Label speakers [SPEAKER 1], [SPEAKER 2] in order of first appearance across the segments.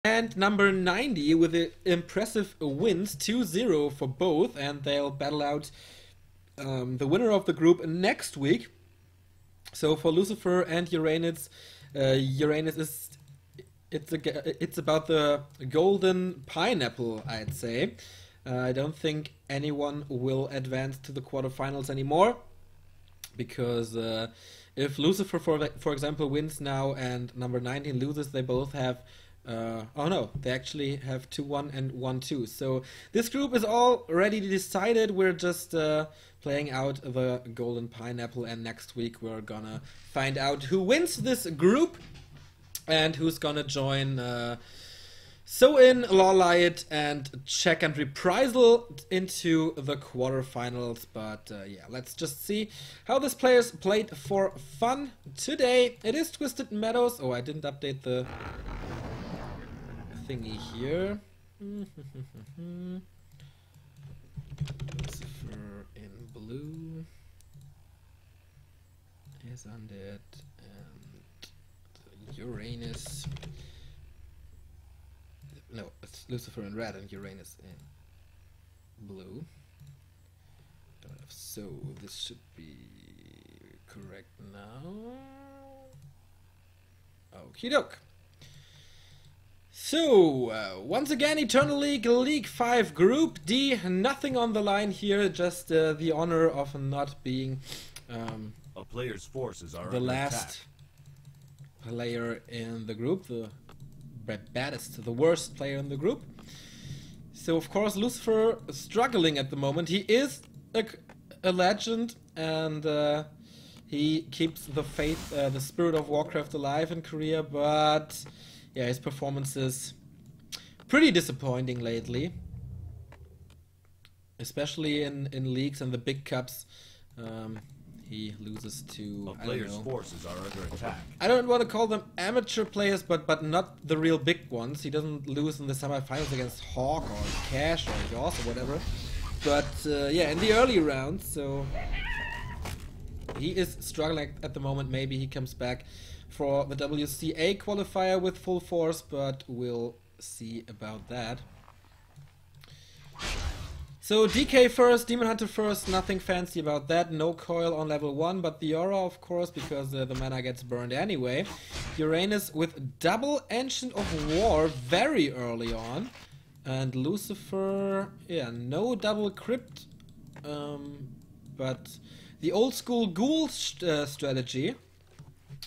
[SPEAKER 1] And number 90 with the impressive wins, 2-0 for both, and they'll battle out the winner of the group next week. So for Lucifer and Uranus, Uranus is it's about the golden pineapple, I'd say. I don't think anyone will advance to the quarterfinals anymore, because if Lucifer, for example, wins now and number 19 loses, they both have. Oh no, they actually have 2-1 and 1-2. So this group is already decided. We're just playing out the golden pineapple, and next week we're gonna find out who wins this group and who's gonna join So-In, Lawlight, and Check and Reprisal into the quarterfinals. But yeah, let's just see how this players played for fun today. It is Twisted Meadows. Oh, I didn't update the thingy here. Lucifer in blue is undead, and Uranus. No, it's Lucifer in red and Uranus in blue. So this should be correct now. Okie doke. So, once again, Eternal League, League 5 Group D, nothing on the line here, just the honor of not being
[SPEAKER 2] a player's forces are
[SPEAKER 1] the last player in the group, the baddest, the worst player in the group. So, of course, Lucifer is struggling at the moment. He is a legend, and he keeps the faith, the spirit of Warcraft alive in Korea, but yeah, his performance is pretty disappointing lately, especially in leagues and the big cups. He loses to,
[SPEAKER 2] a player's forces are under attack.
[SPEAKER 1] I don't want to call them amateur players, but not the real big ones. He doesn't lose in the semifinals against Hawk or Cash or Yoss or whatever. But yeah, in the early rounds, so he is struggling at the moment. Maybe he comes back for the WCA qualifier with full force, but we'll see about that. So DK first, Demon Hunter first, nothing fancy about that. No coil on level 1, but the aura, of course, because the mana gets burned anyway. Uranus with double Ancient of War very early on. And Lucifer, yeah, no double Crypt, but the old school ghoul strategy.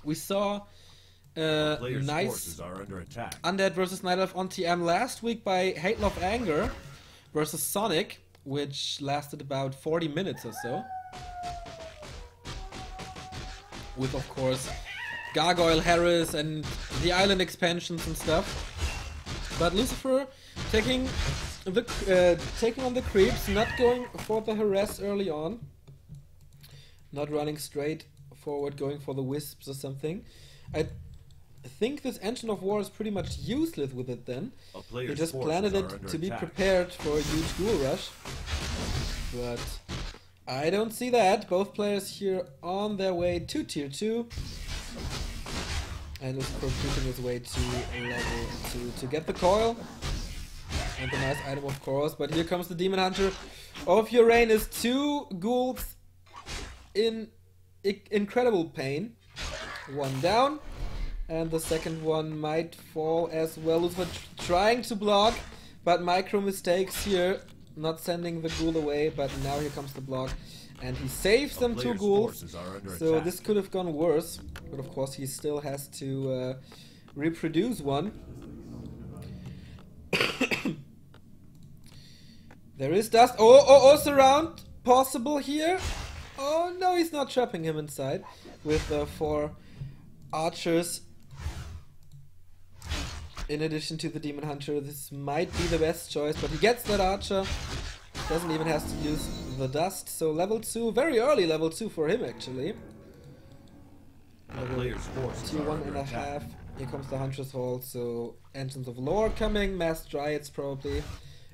[SPEAKER 1] We saw nice Undead versus Night Elf on TM last week by Hate Love Anger versus Sonic, which lasted about 40 minutes or so. With, of course, Gargoyle Harris and the island expansions and stuff. But Lucifer taking on the creeps, not going for the harass early on, not running straight forward, going for the wisps or something. I think this Engine of War is pretty much useless with it then. They just planted it to be prepared for a huge ghoul rush. But I don't see that. Both players here on their way to tier 2. And Lucifer pushing his way to level 2 to get the coil. And the nice item, of course. But here comes the Demon Hunter of Uranus. 2 ghouls in incredible pain. One down, and the second one might fall as well. Lucifer trying to block, but micro mistakes here, not sending the ghoul away. But now here comes the block, and he saves them 2 ghouls. So this could have gone worse, but of course he still has to reproduce one. There is dust. Oh, surround possible here. Oh no, he's not trapping him inside with 4 archers. In addition to the Demon Hunter, this might be the best choice, but he gets that archer. Doesn't even have to use the dust. So level 2, very early level 2 for him actually. Level 1.5. Here comes the Huntress Hall, so Engines of Lore coming, Mass Dryads probably.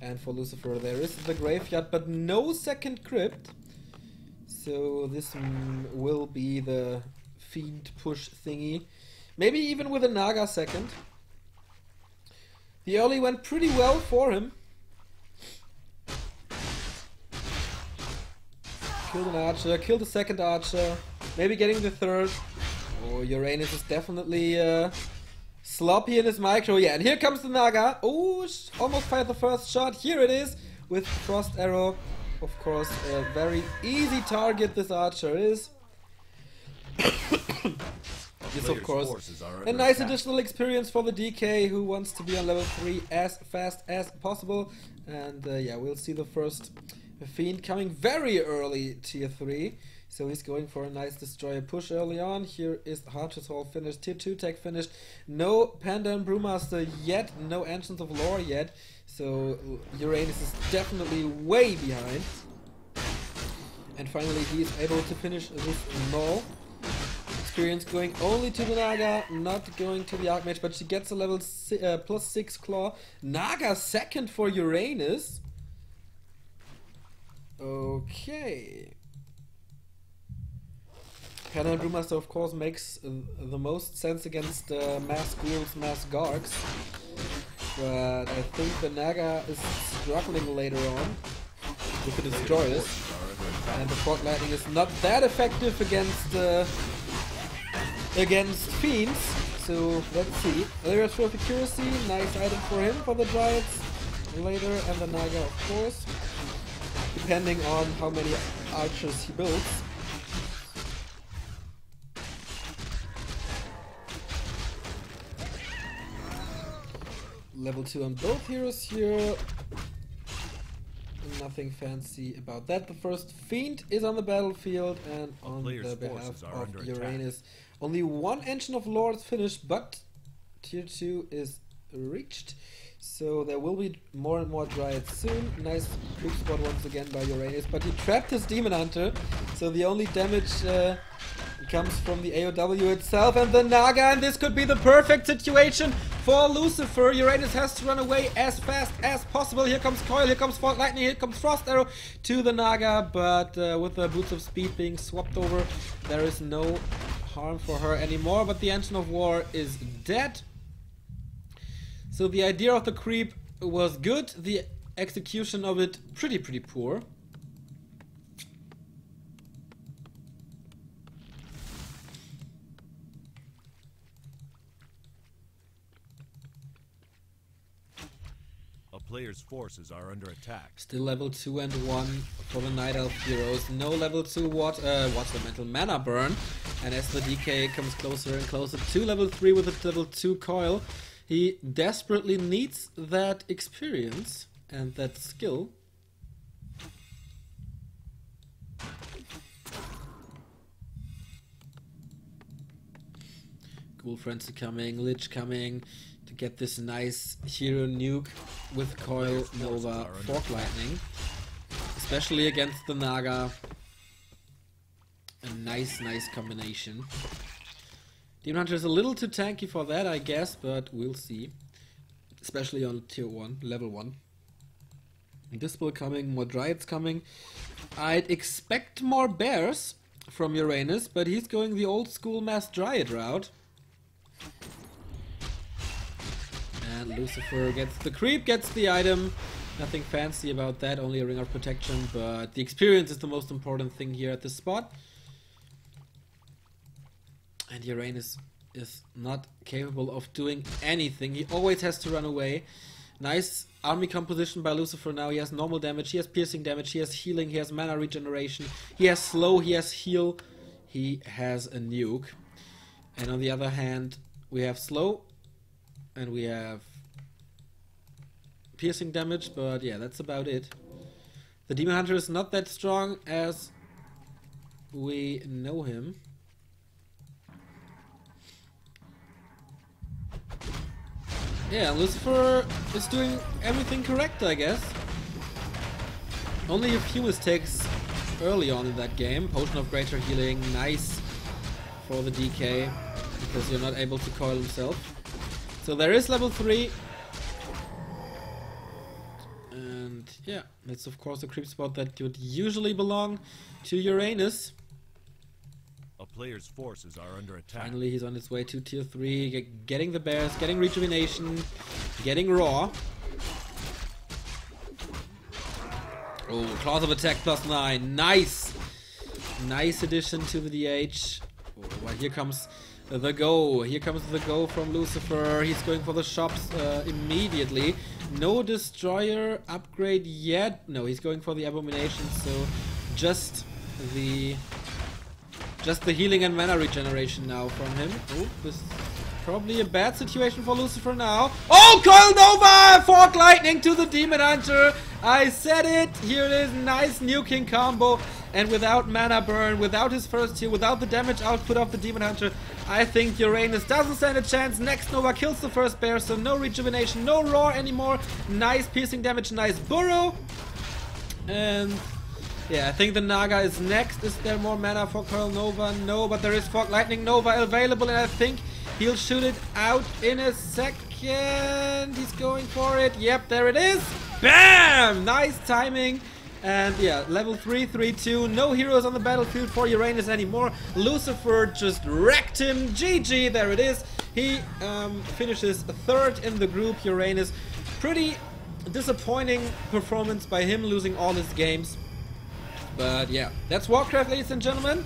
[SPEAKER 1] And for Lucifer there is the Graveyard, but no second Crypt. So this will be the Fiend push thingy. Maybe even with a Naga second. The early went pretty well for him. Killed an archer, killed the second archer, maybe getting the third. Oh, Uranus is definitely sloppy in his micro. Yeah, and here comes the Naga. Oh, almost fired the first shot. Here it is with Frost Arrow. Of course, a very easy target this archer is. This, of course, a nice additional experience for the DK who wants to be on level 3 as fast as possible. And yeah, we'll see the first Fiend coming very early tier 3. So he's going for a nice destroyer push early on. Here is Harcher's Hall finished, tier 2 tech finished. No Panda and Brewmaster yet, no Ancients of Lore yet. So Uranus is definitely way behind. And finally he is able to finish this null. Experience going only to the Naga, not going to the Archmage, but she gets a level +6 claw. Naga second for Uranus. Okay. Panda and Brewmaster of course makes the most sense against mass ghouls, mass gargs. But I think the Naga is struggling later on with the destroyers. And the Fog Lightning is not that effective against Fiends. So let's see. There's for accuracy, nice item for him for the Dryads later, and the Naga of course. Depending on how many archers he builds. Level 2 on both heroes here. Nothing fancy about that. The first Fiend is on the battlefield and on the behalf of Uranus. Only one Engine of Lords finished, but tier 2 is reached. So there will be more and more Dryads soon. Nice creep spot once again by Uranus, but he trapped his Demon Hunter. So the only damage comes from the AOW itself and the Naga, and this could be the perfect situation for Lucifer. Uranus has to run away as fast as possible. Here comes Coil, here comes Fog Lightning, here comes Frost Arrow to the Naga, but with the Boots of Speed being swapped over, there is no harm for her anymore, but the Engine of War is dead. So the idea of the creep was good, the execution of it pretty poor.
[SPEAKER 2] A player's forces are under attack.
[SPEAKER 1] Still level 2 and 1 for the Night Elf heroes. No level 2 Watermental Mana Burn. And as the DK comes closer and closer to level 3 with a level 2 coil, he desperately needs that experience and that skill. Ghoul Frenzy coming, Lich coming to get this nice hero nuke with Coil, Nova, Fog Lightning. Especially against the Naga. A nice combination. Demon Hunter is a little too tanky for that, I guess, but we'll see. Especially on tier 1, level 1. Dispel coming, more Dryads coming. I'd expect more Bears from Uranus, but he's going the old school Mass Dryad route. And Lucifer gets the creep, gets the item. Nothing fancy about that, only a Ring of Protection, but the experience is the most important thing here at this spot. And Uranus is not capable of doing anything. He always has to run away. Nice army composition by Lucifer now. He has normal damage, he has piercing damage, he has healing, he has mana regeneration, he has slow, he has heal, he has a nuke. And on the other hand, we have slow and we have piercing damage, but yeah, that's about it. The Demon Hunter is not that strong as we know him. Yeah, Lucifer is doing everything correct, I guess. Only a few mistakes early on in that game. Potion of Greater Healing, nice for the DK, because you're not able to coil himself. So there is level 3. And yeah, it's of course a creep spot that would usually belong to Uranus.
[SPEAKER 2] A player's forces are under attack.
[SPEAKER 1] Finally, he's on his way to tier 3, getting the bears, getting rejuvenation, getting raw. Oh, claws of attack +9. Nice! Nice addition to the DH. Oh, well, here comes the go. Here comes the go from Lucifer. He's going for the shops immediately. No destroyer upgrade yet. No, he's going for the abomination. So just the healing and mana regeneration now from him. Oh, this is probably a bad situation for Lucifer now. Oh, Coil Nova! Fork Lightning to the Demon Hunter. I said it. Here it is. Nice nuking combo. And without mana burn, without his first heal, without the damage output of the Demon Hunter, I think Uranus doesn't stand a chance. Next Nova kills the first bear, so no rejuvenation, no roar anymore. Nice piercing damage, nice burrow. And yeah, I think the Naga is next. Is there more mana for Coil Nova? No, but there is Fog Lightning Nova available, and I think he'll shoot it out in a second. He's going for it. Yep, there it is. Bam! Nice timing. And yeah, level 3, 3-2. No heroes on the battlefield for Uranus anymore. Lucifer just wrecked him. GG, there it is. He finishes third in the group. Uranus, pretty disappointing performance by him, losing all his games. But yeah, that's Warcraft, ladies and gentlemen.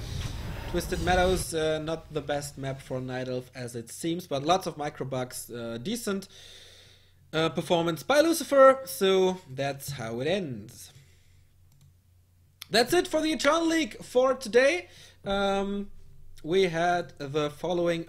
[SPEAKER 1] Twisted Meadows, not the best map for Night Elf as it seems, but lots of micro bugs, decent performance by Lucifer, so that's how it ends. That's it for the Eternal League for today. We had the following